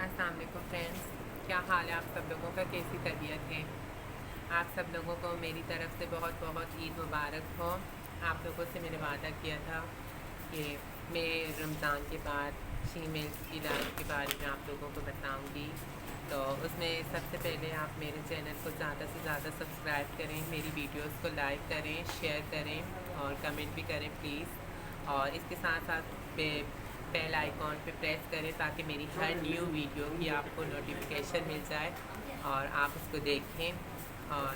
अस्सलाम वालेकुम फ्रेंड्स, क्या हाल है आप सब लोगों का, कैसी तबीयत है। आप सब लोगों को मेरी तरफ़ से बहुत बहुत ईद मुबारक हो। आप लोगों से मैंने वादा किया था कि मैं रमज़ान के बाद शीमेल्स की लाइफ के बारे में आप लोगों को बताऊंगी। तो उसमें सबसे पहले आप मेरे चैनल को ज़्यादा से ज़्यादा सब्सक्राइब करें, मेरी वीडियोस को लाइक करें, शेयर करें और कमेंट भी करें प्लीज़। और इसके साथ साथ बेल आइकॉन पे प्रेस करें ताकि मेरी हर न्यू वीडियो की आपको नोटिफिकेशन मिल जाए और आप उसको देखें। और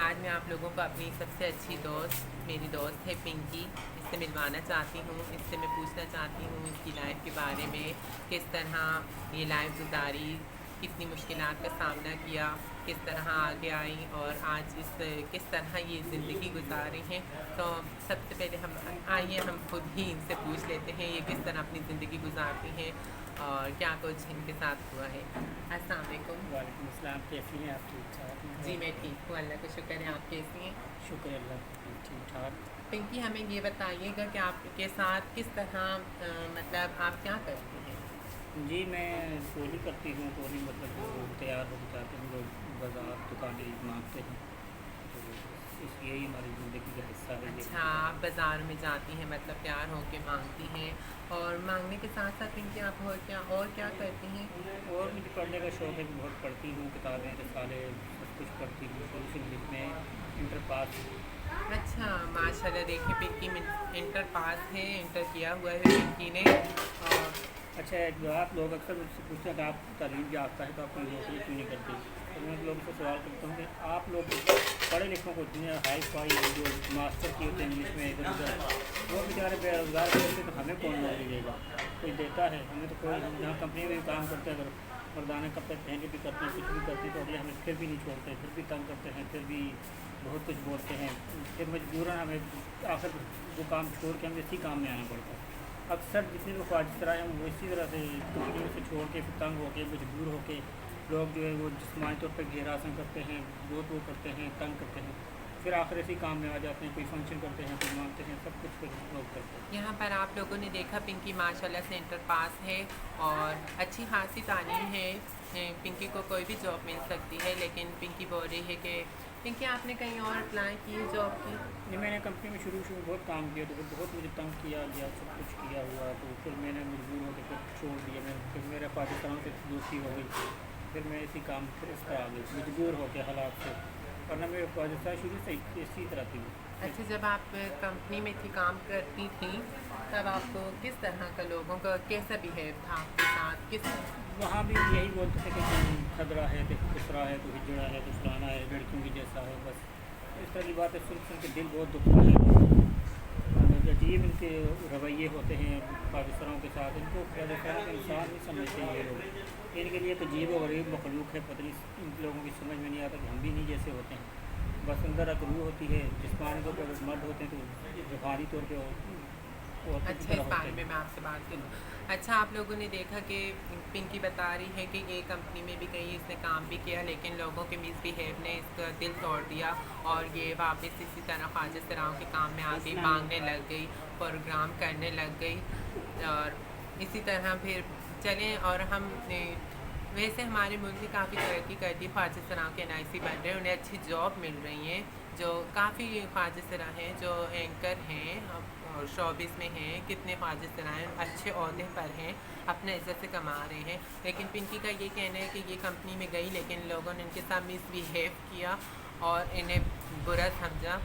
आज मैं आप लोगों को अपनी सबसे अच्छी दोस्त, मेरी दोस्त है पिंकी, इससे मिलवाना चाहती हूँ। इससे मैं पूछना चाहती हूँ इसकी लाइफ के बारे में, किस तरह ये लाइफ गुजारी, कितनी मुश्किलात का सामना किया, किस तरह आगे आई और आज किस तरह ये ज़िंदगी गुजार रही हैं। तो सबसे पहले हम आइए हम खुद ही इनसे पूछ लेते हैं ये किस तरह अपनी ज़िंदगी गुजारती हैं और क्या कुछ इनके साथ हुआ है। अस्सलाम वालेकुम। वालेकुम अस्सलाम। कैसी हैं आप? ठीक ठाक हैं? जी मैं ठीक हूँ, अल्लाह का शुक्र है। आप कैसी हैं? शुक्र है अल्लाह का, ठीक ठाक। पिंकी हमें ये बताइएगा कि आपके साथ किस तरह मतलब आप क्या करती हैं। जी मैं टोली करती हूँ। टोली मतलब वो तैयार हो जाते हैं लोग, बाज़ार दुकानें मांगते हैं, तो इस यही हमारी ज़िंदगी का हिस्सा है ये। अच्छा, आप बाज़ार में जाती हैं मतलब तैयार होके मांगती हैं। और मांगने के साथ साथ पिंकी आप और क्या करती हैं। और मुझे पढ़ने का शौक़ है, बहुत पढ़ती हूँ, किताबें रिसाले सब कुछ पढ़ती हूँ। शुरू इंग्लिश में इंटर पास। अच्छा माशाल्लाह, देखिए पिंकी इंटर पास है, इंटर किया हुआ है पिंकी ने। और अच्छा, एक बात लोग अक्सर मुझसे पूछते हैं कि आप तालीम याफ्ता है तो आप कोई नौकरी क्यों नहीं करते। तो मैं लोगों से सवाल करता हूँ कि आप लोग पढ़े लिखों को इतने हाई फाई जो मास्टर किए होते हैं इंग्लिश में इधर उधर, वो बेचारे बेरोज़गार होते तो हमें कौन नौकरी देगा। कोई देता है हमें तो कोई। हम जहाँ कंपनी में काम करते हैं, अगर मर्दाना कपड़े पहन के भी करते हैं, कुछ भी करते हैं, तो अगले हमें फिर भी नहीं छोड़ते, फिर भी तंग करते हैं, फिर भी बहुत कुछ बोलते हैं। फिर मजबूरन हमें आखिर वो काम छोड़ के हमें इसी काम में आना पड़ता है। अक्सर जितने लोग ख्वाहिश हैं वो इसी तरह से कंपनियों से छोड़ के फिर तंग होकर मजबूर होकर लोग जो है वो जिस्मानी तौर पर घेरासन करते हैं, बहुत वो करते हैं, तंग करते हैं, फिर आखिर इसी काम में आ जाते हैं। कोई फंक्शन करते हैं, कोई मानते हैं, सब कुछ फिर लोग करते हैं। यहाँ पर आप लोगों ने देखा पिंकी माशाल्लाह से इंटर पास है और अच्छी खासी तालीम है। पिंकी को कोई भी जॉब मिल सकती है, लेकिन पिंकी बोल रही है कि पिंकी आपने कहीं और अप्लाई की है जॉब की। नहीं, मैंने कंपनी में शुरू बहुत काम किया, तो फिर बहुत मुझे तंग किया गया, सब कुछ किया हुआ, तो फिर मैंने मजबूर होकर फिर छोड़ दिया। मैं फिर मेरा पाकिस्तान से दोस्ती हो गई, फिर मैं इसी काम फिर इस तरह आ गई मजबूर हो गया हालात से, वरना मेरे पाकिस्तान शुरू से इसी तरह थी। अच्छा, जब आप कंपनी में थी, काम करती थी, तब आपको किस तरह का लोगों का कैसा बिहेव था आपके साथ, किस वहाँ भी यही बोलते थे कि तुम खदरा है, तो किसरा है, तो हिजड़ा है, तो फलाना है, लड़कियों की जैसा है। बस इस तरह की बातें सुन सुन के दिल बहुत दुखता है। अजीब इनके रवैये होते हैं पाकिस्तानों के साथ। इनको पाकिस्तान का इंसान नहीं समझते हैं ये लोग। इनके लिए एक अजीब और गरीब मखलूक है, पता नहीं इन लोगों की समझ में नहीं आता कि हम भी नहीं जैसे होते हैं। बस अंदर एक रूह होती है, जिस्मानी तौर पर मर्द होते हैं तो रूहानी तौर पर अच्छा, इस बारे में मैं आपसे बात करूँ। अच्छा, आप लोगों ने देखा कि पिंकी बता रही है कि ये कंपनी में भी कहीं इसने काम भी किया, लेकिन लोगों के मिसबिहेव ने इसका दिल तोड़ दिया और ये वापस इसी तरह ख्वाजा सराओं के काम में आ गई, मांगने लग गई, प्रोग्राम करने लग गई। और इसी तरह फिर चलें और हम वैसे हमारे मुल्क में काफ़ी तरक्की कर दी, ख्वाजा सराओं के NIC बन रहे हैं, उन्हें अच्छी जॉब मिल रही हैं। जो काफ़ी ख्वाजा सरा हैं जो एंकर हैं और शोबिस में हैं, कितने ख्वाजा सरा हैं अच्छे ओहदे पर हैं, अपने इज़्ज़त से कमा रहे हैं। लेकिन पिंकी का ये कहना है कि ये कंपनी में गई, लेकिन लोगों ने इनके साथ मिसबिहेव किया और इन्हें बुरा समझा।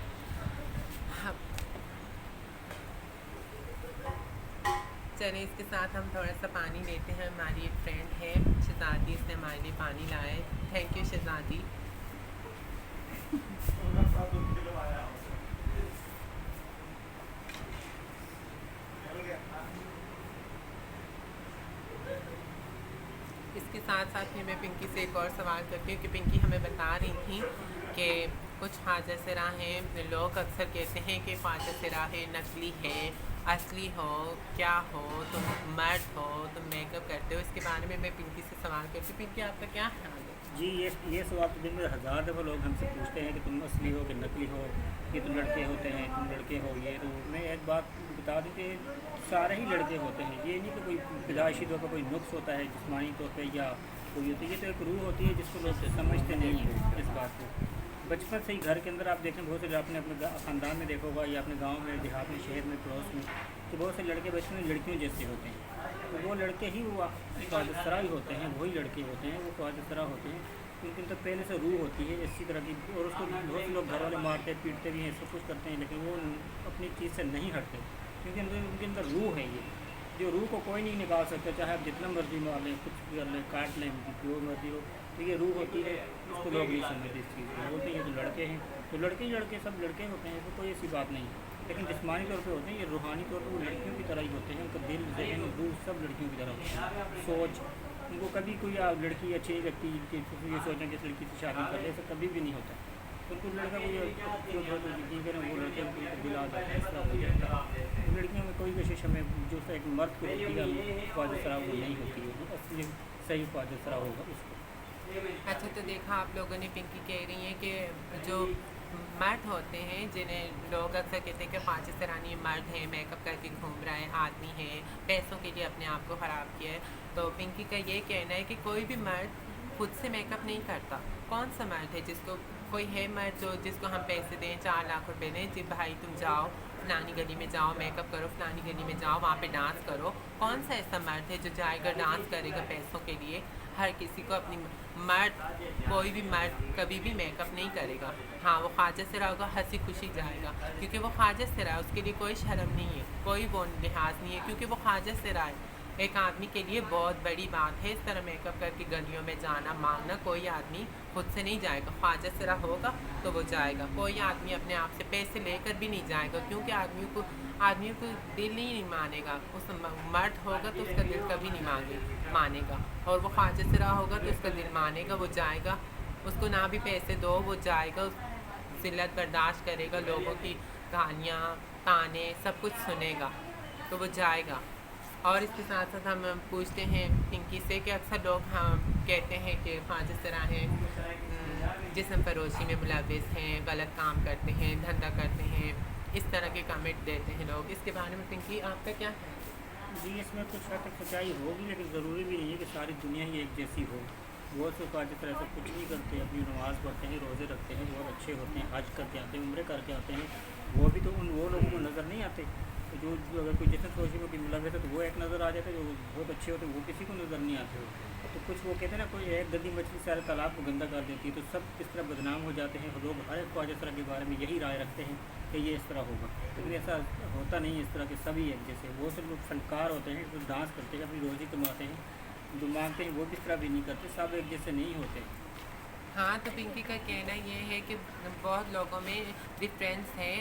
चलें, इसके साथ हम थोड़ा सा पानी लेते हैं। हमारी एक फ्रेंड है शहज़ादी, इसने हमारे लिए पानी लाया है। Thank you Shahzadi. इसके साथ साथ फिर मैं पिंकी से एक और सवाल करती हूँ कि पिंकी हमें बता रही थी कि कुछ ख्वाजा सरा हैं, लोग अक्सर कहते हैं कि ख्वाजा सरा है नकली है, असली हो, क्या हो, तुम मर्द हो, तुम मेकअप करते हो। इसके बारे में मैं पिंकी से सवाल करती हूँ। पिंकी आपका क्या ख्याल है। जी, ये सवाल तो दिन में 1000 दफ़ा लोग हमसे पूछते हैं कि तुम असली हो कि नकली हो, ये तुम लड़के होते हैं, तुम लड़के हो। ये तो मैं एक बात बता दें कि सारे ही लड़के होते हैं, ये नहीं कि कोई पैदाइशी तौर पर कोई नुक्स होता है जिस्मानी तौर पर या कोई होती है। ये तो एक रूह होती है जिसको लोग समझते नहीं हैं इस बात को। बचपन से ही घर के अंदर आप देखें, बहुत से आपने अपने ख़ानदान में देखा होगा या अपने गांव में, देहात में, शहर में, पड़ोस में, कि बहुत से लड़के बचपन में लड़कियों जैसे होते हैं। तो वो लड़के ही वो ख्वाजसरा ही होते हैं, वही लड़के होते हैं, वो ख्वाजसरा होते हैं। उनके अंदर पहले से रूह होती है इसी तरह की, और उसको बहुत से लोग घर वाले मारते पीटते भी हैं, सब कुछ करते हैं, लेकिन वो अपनी चीज़ से नहीं हटते, क्योंकि उनके अंदर रूह है। ये जो रूह को कोई नहीं निकाल सकता, चाहे आप जितना मर्जी मार लें, कुछ भी कर लें, काट लें, जो मर्जी हो, तो ये रूह होती है। उसको लोग नहीं समझते इस चीज़ को, बोलते हैं ये तो लड़के हैं, तो लड़के ही लड़के, सब लड़के होते हैं, तो कोई ऐसी बात नहीं है। लेकिन जिस्मानी तौर पे होते हैं, ये रूहानी तौर पर वो लड़कियों की तरह ही होते हैं। उनका दिल, ज़हन, रूह सब लड़कियों की तरह होते हैं। सोच उनको कभी कोई लड़की अच्छी नहीं लगती कि ये सोचें कि इस लड़की से शादी कर ले, ऐसा कभी भी नहीं होता। तो कुछ लड़का कोई यकीन करें, वो लड़के दिल आ जाता है, इस तरह हो जाता है। तो लड़कियों में कोई कोशिश हमें जो एक मर्द की होती है ख्वाजसरा वो नहीं होती है, असली सही ख्वाजसरा होगा उसको। अच्छा, तो देखा आप लोगों ने, पिंकी कह रही है कि जो मर्द होते हैं जिन्हें लोग अक्सर कहते हैं कि ख्वाजसरानी मर्द हैं, मेकअप करके घूम रहा है, आदमी है, पैसों के लिए अपने आप को ख़राब किया है, तो पिंकी का ये कहना है कि कोई भी मर्द खुद से मेकअप नहीं करता। कौन सा मर्द है जिसको, कोई है मर्द जो जिसको हम पैसे दें, 4 लाख रुपए दें, जी भाई तुम जाओ फलानी गली में जाओ, मेकअप करो, फलानी गली में जाओ, वहाँ पे डांस करो। कौन सा ऐसा मर्द है जो जाएगा डांस करेगा पैसों के लिए? हर किसी को अपनी मर्द, कोई भी मर्द कभी भी मेकअप नहीं करेगा। हाँ, वो ख्वाजसरा होगा, हंसी खुशी जाएगा, क्योंकि वो ख्वाजसरा है, उसके लिए कोई शर्म नहीं है, कोई वो लिहाज नहीं है, क्योंकि वो ख्वाजसरा है। एक आदमी के लिए बहुत बड़ी बात है इस तरह मेकअप करके गलियों में जाना, मांगना। कोई आदमी खुद से नहीं जाएगा, ख्वाजसरा होगा तो वो जाएगा। कोई आदमी अपने आप से पैसे लेकर भी नहीं जाएगा, क्योंकि आदमियों को दिल ही नहीं मानेगा। उस मर्द होगा तो उसका दिल कभी नहीं मानेगा, और वो ख्वाजसरा होगा तो उसका दिल मानेगा, वो जाएगा। उसको ना भी पैसे दो, वो जाएगा, जिल्लत बर्दाश्त करेगा, लोगों की गालियाँ, ताने, सब कुछ सुनेगा, तो वो जाएगा। और इसके साथ साथ हम पूछते हैं पिंकी से कि अक्सर लोग हम कहते हैं कि ख्वाजसरा हैं, जिस्म फरोशी में मुलव्विस हैं, गलत काम करते हैं, धंधा करते हैं, इस तरह के कमेंट देते हैं लोग। इसके बारे में पिंकी आपका क्या है? जी, इसमें कुछ हद तक सच्चाई होगी, लेकिन ज़रूरी भी नहीं है कि सारी दुनिया ही एक जैसी हो। बहुत से ख्वाजसरा ऐसा कुछ नहीं करते, अपनी नमाज़ पढ़ते हैं, रोज़े रखते हैं, बहुत अच्छे होते हैं, हज करके आते हैं, उम्रे करके आते हैं, वो भी तो वो लोगों को नज़र नहीं आते। जो अगर कोई जिसम फरोशी में कोई मुलव्विस है तो वो एक नज़र आ जाते हैं, जो बहुत अच्छे होते हैं वो किसी को नज़र नहीं आते। तो कुछ वो कहते हैं ना, कोई एक गंदी मछली सारे तालाब को गंदा कर देती है, तो सब इस तरह बदनाम हो जाते हैं। लोग हर एक ख्वाजसरा के बारे में यही राय रखते हैं कि ये इस तरह होगा, लेकिन ऐसा होता नहीं है। इस तरह के सभी एक जैसे, वो सब लोग फनकार होते हैं, जो डांस करते हैं, अपनी रोज़ी कमाते हैं, जो मांगते हैं वो भी इस तरह भी नहीं करते, सब एक जैसे नहीं होते। हाँ, तो पिंकी का कहना ये है कि बहुत लोगों में डिफरेंस है,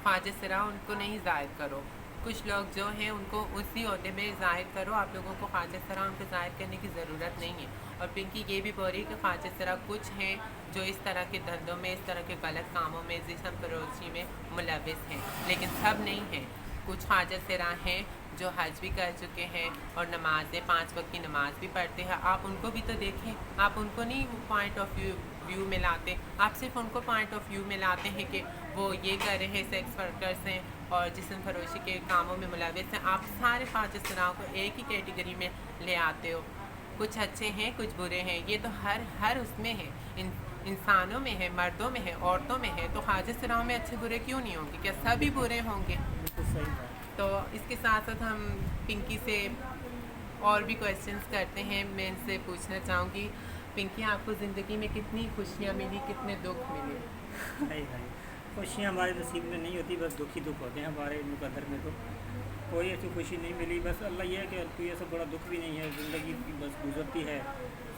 ख्वाजसरा उनको नहीं ज़ाहिर करो। कुछ लोग जो हैं उनको उसी ओहदे में ज़ाहिर करो, आप लोगों को ख्वाजसरा उनको ज़ाहिर करने की ज़रूरत नहीं है। और पिंकी ये भी बोल रही है कि ख्वाजसरा कुछ हैं जो इस तरह के धंधों में, इस तरह के गलत कामों में, जिस्म फरोशी में मुलव्विस हैं, लेकिन सब नहीं हैं। कुछ ख्वाजसरा हैं जो हज भी कर चुके हैं और नमाज़ें 5 वक्त की नमाज़ भी पढ़ते हैं। आप उनको भी तो देखें, आप उनको नहीं पॉइंट ऑफ व्यू में लाते, आप सिर्फ उनको पॉइंट ऑफ व्यू में लाते हैं कि वो ये कर रहे हैं, सेक्स वर्कर्स हैं और जिस्म फरोशी के कामों में मुलव्विस हैं। आप सारे ख्वाजसराओं को एक ही कैटेगरी में ले आते हो। कुछ अच्छे हैं, कुछ बुरे हैं, ये तो हर उसमें है, इंसानों में है, मर्दों में है, औरतों में है। तो ख्वाजसराओं में अच्छे बुरे क्यों नहीं होंगे? क्या सभी बुरे होंगे? बिल्कुल सही बात। तो इसके साथ साथ हम पिंकी से और भी क्वेश्चंस करते हैं। मैं इनसे पूछना चाहूँगी, पिंकी आपको ज़िंदगी में कितनी खुशियाँ मिली, कितने दुख मिले? हाय हाय, खुशियाँ हमारे नसीब में नहीं होती, बस दुख ही दुख होते हैं हमारे मुकद्दर में। तो कोई ऐसी खुशी नहीं मिली, बस अल्लाह ये है कि कोई ऐसा बड़ा दुख भी नहीं है, ज़िंदगी बस गुजरती है।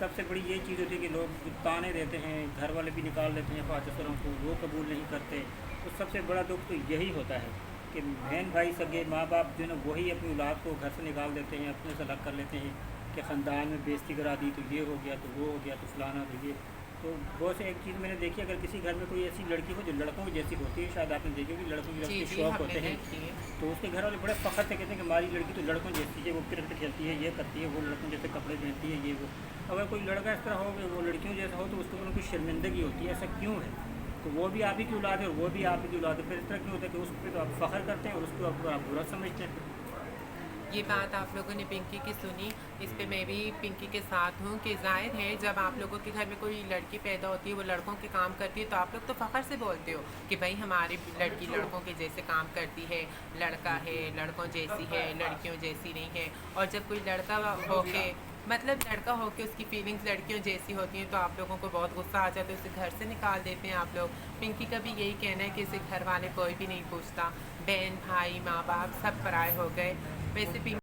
सबसे बड़ी ये चीज़ होती है कि लोग ताने देते हैं, घर वाले भी निकाल देते हैं ख्वाजसरों को, वो कबूल नहीं करते। तो सबसे बड़ा दुख तो यही होता है कि बहन भाई सगे माँ बाप जो है ना, वही अपनी औलाद को घर से निकाल देते हैं, अपने से अलग कर लेते हैं कि ख़ानदान में बेइज्जती करा दी, तो ये हो गया, तो वो हो गया, तो फलाना, तो ये। तो बहुत से एक चीज़ मैंने देखी, अगर किसी घर में कोई ऐसी लड़की हो जो लड़कों की जैसी होती है, शायद आपने देखी होगी, लड़कों की जी, जैसे शौक होते हैं, देखी है। तो उसके घर वाले बड़े फ़ख्र से कहते हैं कि हमारी लड़की तो लड़कों जैसी है, वो क्रिकेट खेलती है, ये करती है, वो लड़कों जैसे कपड़े पहनती है, ये वो। अगर कोई लड़का इस तरह हो कि वो लड़कियों जैसा हो, तो उसको उनको शर्मिंदगी होती है। ऐसा क्यों है? तो वो भी आप ही की औलाद है और वो भी आप ही की औलाद है, फिर इस तरह क्यों होता है कि उस पर तो आप फ़ख्र करते हैं और उसको आप बुरा समझते हैं। ये बात आप लोगों ने पिंकी की सुनी, इस पे मैं भी पिंकी के साथ हूँ कि ज़ाहिर है जब आप लोगों के घर में कोई लड़की पैदा होती है, वो लड़कों के काम करती है, तो आप लोग तो फ़ख्र से बोलते हो कि भाई हमारी लड़की लड़कों के जैसे काम करती है, लड़का है लड़कों जैसी है, लड़कियों जैसी नहीं है। और जब कोई लड़का होके मतलब लड़का होके उसकी फीलिंग्स लड़कियों जैसी होती हैं, तो आप लोगों को बहुत गुस्सा आ जाता है, उसे घर से निकाल देते हैं आप लोग। पिंकी का भी यही कहना है कि इसे घर वाले कोई भी नहीं पूछता, बहन भाई माँ बाप सब पराए हो गए। वैसे पिंकी